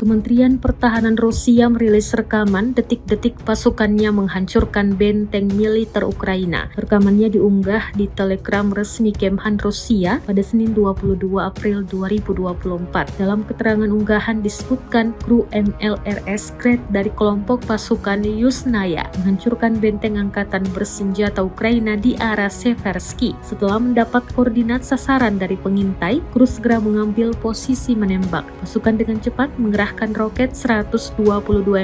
Kementerian Pertahanan Rusia merilis rekaman detik-detik pasukannya menghancurkan benteng militer Ukraina. Rekamannya diunggah di Telegram resmi Kemhan Rusia pada Senin 22 April 2024. Dalam keterangan unggahan disebutkan kru MLRS Kret dari kelompok pasukan Yusnaya menghancurkan benteng angkatan bersenjata Ukraina di arah Seversky. Setelah mendapat koordinat sasaran dari pengintai, kru segera mengambil posisi menembak. Pasukan dengan cepat mengerahkan roket 122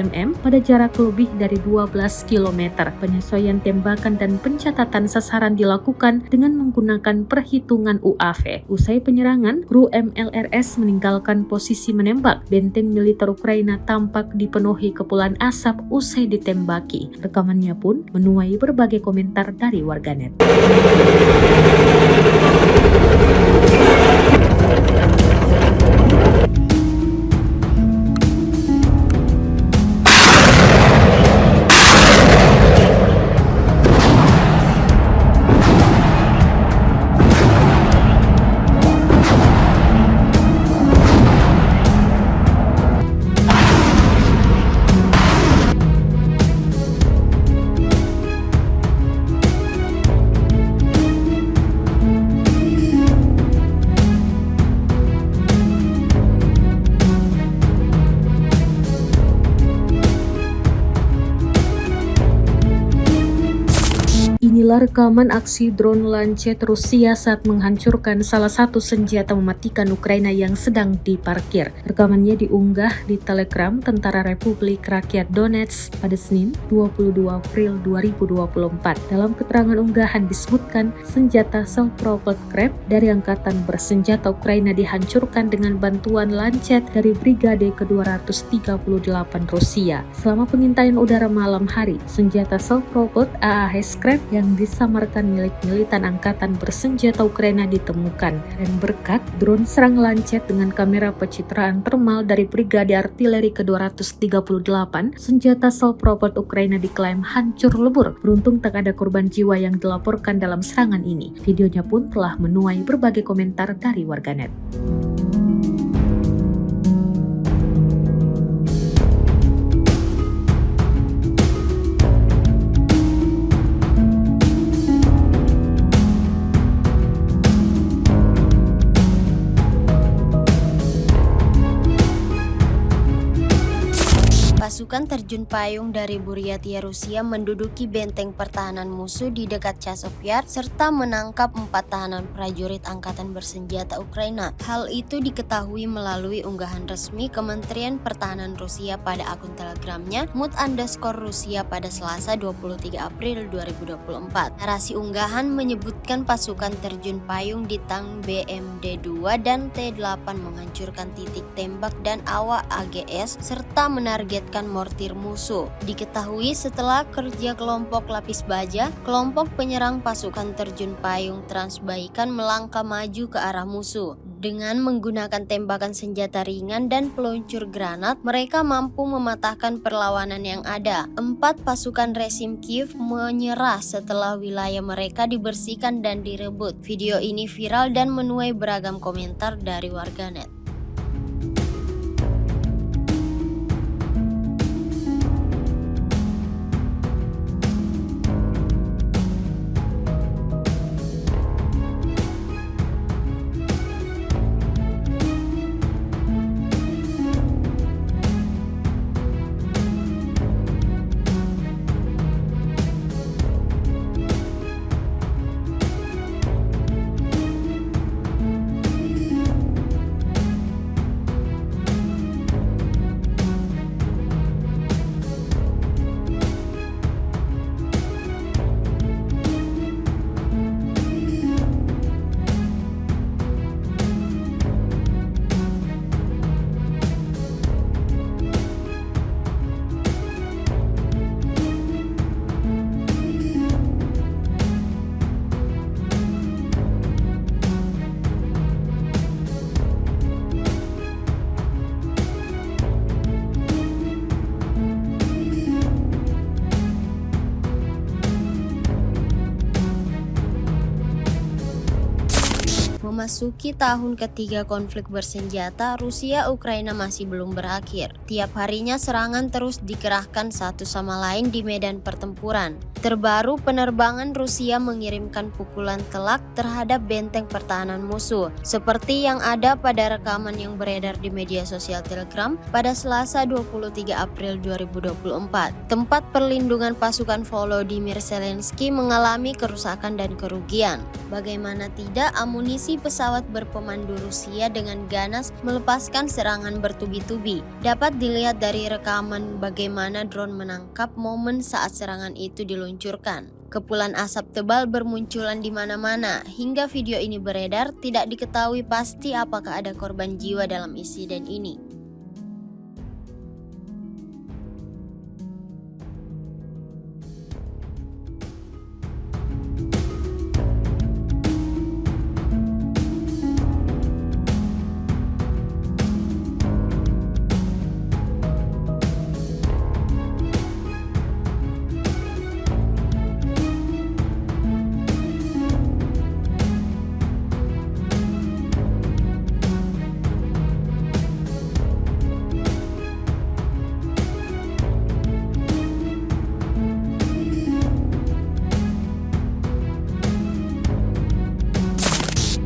mm pada jarak lebih dari 12 km. Penyesuaian tembakan dan pencatatan sasaran dilakukan dengan menggunakan perhitungan UAV. Usai penyerangan, kru MLRS meninggalkan posisi menembak. Benteng militer Ukraina tampak dipenuhi kepulan asap usai ditembaki. Rekamannya pun menuai berbagai komentar dari warganet. Inilah rekaman aksi drone Lancet Rusia saat menghancurkan salah satu senjata mematikan Ukraina yang sedang diparkir. Rekamannya diunggah di Telegram Tentara Republik Rakyat Donetsk pada Senin 22 April 2024. Dalam keterangan unggahan disebutkan senjata self-propelled Kret dari angkatan bersenjata Ukraina dihancurkan dengan bantuan Lancet dari Brigade ke-238 Rusia. Selama pengintaian udara malam hari, senjata self-propelled AAH Kret yang disamarkan milik militan angkatan bersenjata Ukraina ditemukan, dan berkat drone serang Lancet dengan kamera pencitraan thermal dari Brigade Artileri ke-238, senjata self-propelled Ukraina diklaim hancur lebur. Beruntung tak ada korban jiwa yang dilaporkan dalam serangan ini. Videonya pun telah menuai berbagai komentar dari warganet. Pasukan terjun payung dari Buryatia Rusia menduduki benteng pertahanan musuh di dekat Chasiv Yar serta menangkap 4 tahanan prajurit angkatan bersenjata Ukraina. Hal itu diketahui melalui unggahan resmi Kementerian Pertahanan Rusia pada akun Telegramnya @Rusia pada Selasa 23 April 2024. Narasi unggahan menyebutkan pasukan terjun payung di tank BMD-2 dan T-8 menghancurkan titik tembak dan awak AGS serta menargetkan mortir musuh. Diketahui setelah kerja kelompok lapis baja, kelompok penyerang pasukan terjun payung Transbaikan melangkah maju ke arah musuh. Dengan menggunakan tembakan senjata ringan dan peluncur granat, mereka mampu mematahkan perlawanan yang ada. 4 pasukan rezim Kiev menyerah setelah wilayah mereka dibersihkan dan direbut. Video ini viral dan menuai beragam komentar dari warganet. Memasuki tahun ketiga konflik bersenjata, Rusia-Ukraina masih belum berakhir. Tiap harinya serangan terus dikerahkan satu sama lain di medan pertempuran. Terbaru, penerbangan Rusia mengirimkan pukulan telak terhadap benteng pertahanan musuh, seperti yang ada pada rekaman yang beredar di media sosial Telegram pada Selasa 23 April 2024. Tempat perlindungan pasukan Volodymyr Zelensky mengalami kerusakan dan kerugian. Bagaimana tidak, amunisi pesawat berpemandu Rusia dengan ganas melepaskan serangan bertubi-tubi. Dapat dilihat dari rekaman bagaimana drone menangkap momen saat serangan itu diluncurkan. Kepulan asap tebal bermunculan di mana-mana. Hingga video ini beredar, tidak diketahui pasti apakah ada korban jiwa dalam insiden ini.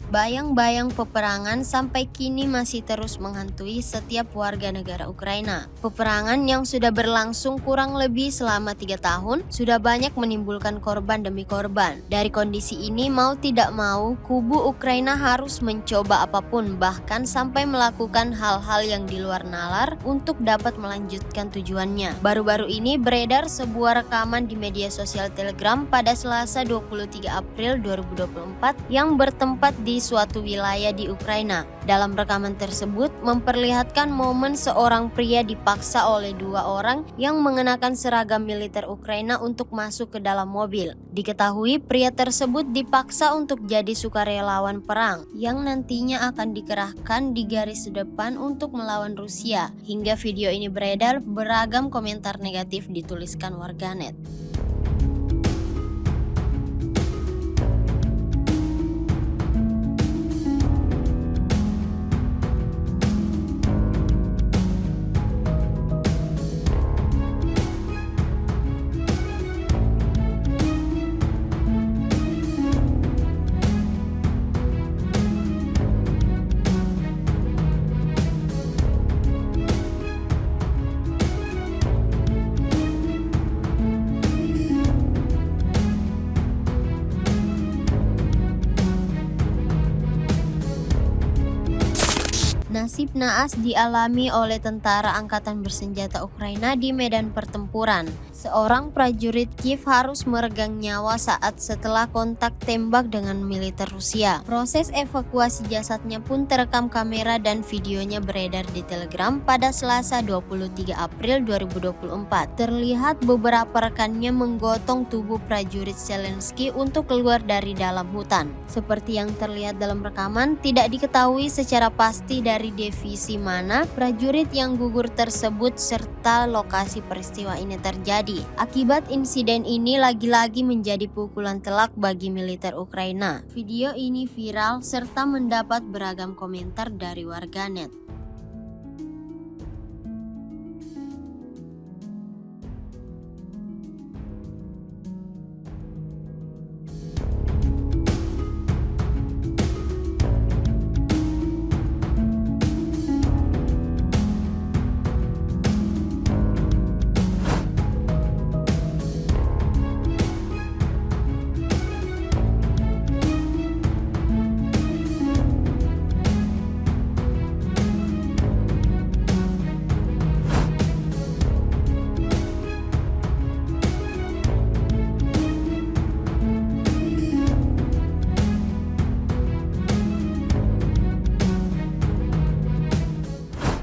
Bayang-bayang peperangan sampai kini masih terus menghantui setiap warga negara Ukraina. Peperangan yang sudah berlangsung kurang lebih selama 3 tahun sudah banyak menimbulkan korban demi korban. Dari kondisi ini, mau tidak mau, kubu Ukraina harus mencoba apapun, bahkan sampai melakukan hal-hal yang di luar nalar untuk dapat melanjutkan tujuannya. Baru-baru ini beredar sebuah rekaman di media sosial Telegram pada Selasa 23 April 2024 yang bertempat di suatu wilayah di Ukraina. Dalam rekaman tersebut memperlihatkan momen seorang pria dipaksa oleh 2 orang yang mengenakan seragam militer Ukraina untuk masuk ke dalam mobil. Diketahui pria tersebut dipaksa untuk jadi sukarelawan perang yang nantinya akan dikerahkan di garis depan untuk melawan Rusia. Hingga video ini beredar, beragam komentar negatif dituliskan warganet. Nasib naas dialami oleh tentara angkatan bersenjata Ukraina di medan pertempuran. Seorang prajurit Kiev harus meregang nyawa setelah kontak tembak dengan militer Rusia. Proses evakuasi jasadnya pun terekam kamera dan videonya beredar di Telegram pada Selasa 23 April 2024. Terlihat beberapa rekannya menggotong tubuh prajurit Zelensky untuk keluar dari dalam hutan. Seperti yang terlihat dalam rekaman, tidak diketahui secara pasti dari divisi mana prajurit yang gugur tersebut serta lokasi peristiwa ini terjadi. Akibat insiden ini lagi-lagi menjadi pukulan telak bagi militer Ukraina. Video ini viral serta mendapat beragam komentar dari warganet.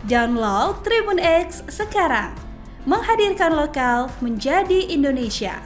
Download Tribun X sekarang, menghadirkan lokal menjadi Indonesia.